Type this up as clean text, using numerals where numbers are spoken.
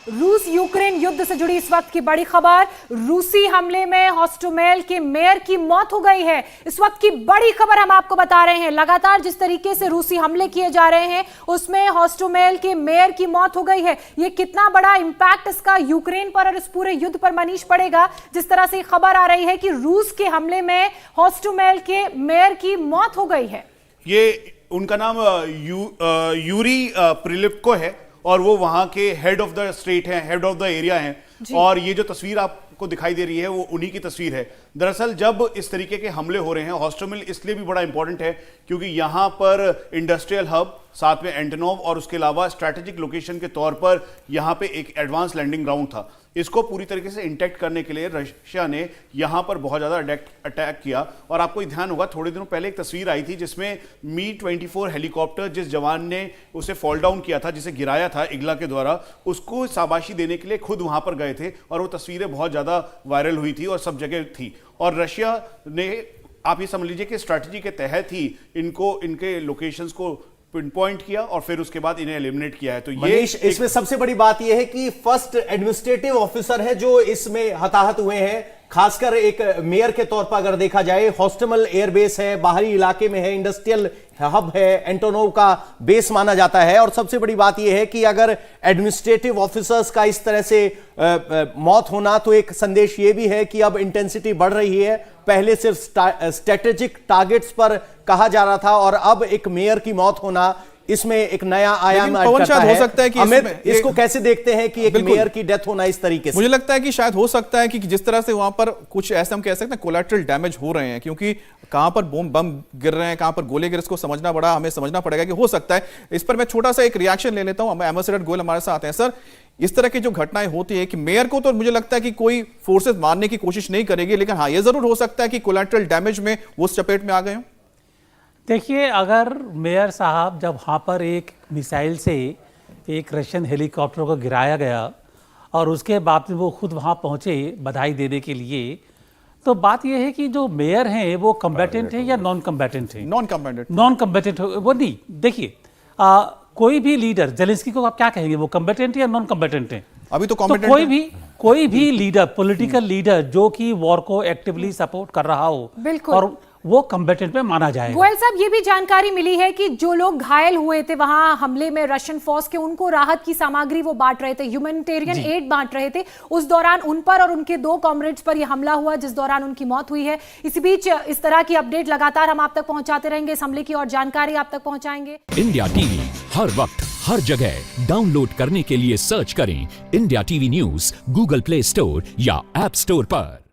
रूस यूक्रेन युद्ध से जुड़ी इस वक्त की बड़ी खबर। रूसी हमले में हॉस्टोमेल के मेयर की मौत हो गई है। इस वक्त की बड़ी खबर हम आपको बता रहे हैं। लगातार जिस तरीके से रूसी हमले किए जा रहे हैं उसमें हॉस्टोमेल के मेयर की मौत हो गई है। ये कितना बड़ा इंपैक्ट इसका यूक्रेन पर और इस पूरे युद्ध पर मनीष पड़ेगा। जिस तरह से खबर आ रही है कि रूस के हमले में हॉस्टोमेल के मेयर की मौत हो गई है। ये उनका नाम यूरी प्रिलिप्को है और वो वहां के हेड ऑफ द स्टेट हैं, हेड ऑफ द एरिया हैं। और ये जो तस्वीर आपको दिखाई दे रही है वो उन्हीं की तस्वीर है। दरअसल जब इस तरीके के हमले हो रहे हैं, हॉस्टोमेल इसलिए भी बड़ा इंपॉर्टेंट है क्योंकि यहां पर इंडस्ट्रियल हब, साथ में एंटोनोव और उसके अलावा स्ट्रैटेजिक लोकेशन के तौर पर यहां पे एक एडवांस लैंडिंग ग्राउंड था। इसको पूरी तरीके से इंटैक्ट करने के लिए रशिया ने यहां पर बहुत ज्यादा अटैक किया। और आपको ध्यान होगा, थोड़े दिनों पहले एक तस्वीर आई थी जिसमें मी-24 हेलीकॉप्टर जिस जवान ने उसे फॉल डाउन किया था, जिसे गिराया था इगला के द्वारा, उसको शाबाशी देने के लिए खुद वहां पर गए थे और वो तस्वीरें बहुत ज्यादा वायरल हुई थी और सब जगह थी। और रशिया ने, आप ये समझ लीजिए कि स्ट्रैटेजी के तहत ही इनके लोकेशंस को पिन पॉइंट किया और फिर उसके बाद इन्हें एलिमिनेट किया है। तो ये इसमें सबसे बड़ी बात यह है कि फर्स्ट एडमिनिस्ट्रेटिव ऑफिसर है जो इसमें हताहत हुए हैं। खासकर एक मेयर के तौर पर अगर देखा जाए, हॉस्टोमेल एयरबेस है, बाहरी इलाके में है, इंडस्ट्रियल हब है, एंटोनोव का बेस माना जाता है। और सबसे बड़ी बात यह है कि अगर एडमिनिस्ट्रेटिव ऑफिसर्स का इस तरह से मौत होना, तो एक संदेश यह भी है कि अब इंटेंसिटी बढ़ रही है। पहले सिर्फ स्ट्रेटेजिक टारगेट्स पर कहा जा रहा था और अब एक मेयर की मौत होना, इसमें एक नया आयाम करता है। हो सकता है कि इसको कैसे देखते हैं कि एक मेयर की डेथ होना इस तरीके से? मुझे लगता है कि शायद हो सकता है कि जिस तरह से वहां पर कुछ ऐसे हम कह सकते हैं कोलैटरल डैमेज हो रहे हैं, क्योंकि कहां पर बम गिर रहे हैं, कहां पर गोले गिर, इसको हमें समझना पड़ेगा कि हो सकता है। इस पर मैं छोटा सा एक रिएक्शन ले लेता हूं। एम्बेसडर गोयल हमारे साथ हैं। सर, इस तरह की जो घटनाएं होती है कि मेयर को तो मुझे लगता है कि कोई फोर्सेस मारने की कोशिश नहीं करेगी, लेकिन हाँ, यह जरूर हो सकता है कि कोलैटरल डैमेज में वो चपेट में आ गए हों। देखिए, अगर मेयर साहब जब वहाँ पर एक मिसाइल से एक रशियन हेलीकॉप्टर को गिराया गया और उसके बाद वो खुद वहाँ पहुँचे बधाई देने के लिए, तो बात यह है कि जो मेयर हैं वो कम्बैटेंट है या नॉन कम्बैटेंट है? नॉन कम्बैटेंट वो नहीं। देखिए, कोई भी लीडर, जेलेंस्की को आप क्या कहेंगे, वो कम्बैटेंट है या नॉन कम्बैटेंट है? अभी तो कम्बैटेंट कोई भी लीडर, पॉलिटिकल लीडर जो कि वॉर को एक्टिवली सपोर्ट कर रहा हो, बिल्कुल, और वो कम्बैटेंट में माना जाएगा। गोयल साहब, ये भी जानकारी मिली है कि जो लोग घायल हुए थे वहां हमले में रशियन फोर्स के, उनको राहत की सामग्री वो बांट रहे थे, ह्यूमैनिटेरियन एड बांट रहे थे। उस दौरान उन पर और उनके 2 कॉमरेड्स पर यह हमला हुआ जिस दौरान उनकी मौत हुई है। इसी बीच इस तरह की अपडेट लगातार हम आप तक पहुंचाते रहेंगे। इस हमले की और जानकारी आप तक पहुंचाएंगे। इंडिया टीवी हर वक्त हर जगह डाउनलोड करने के लिए सर्च करें India TV news Google play store या ऐप स्टोर पर।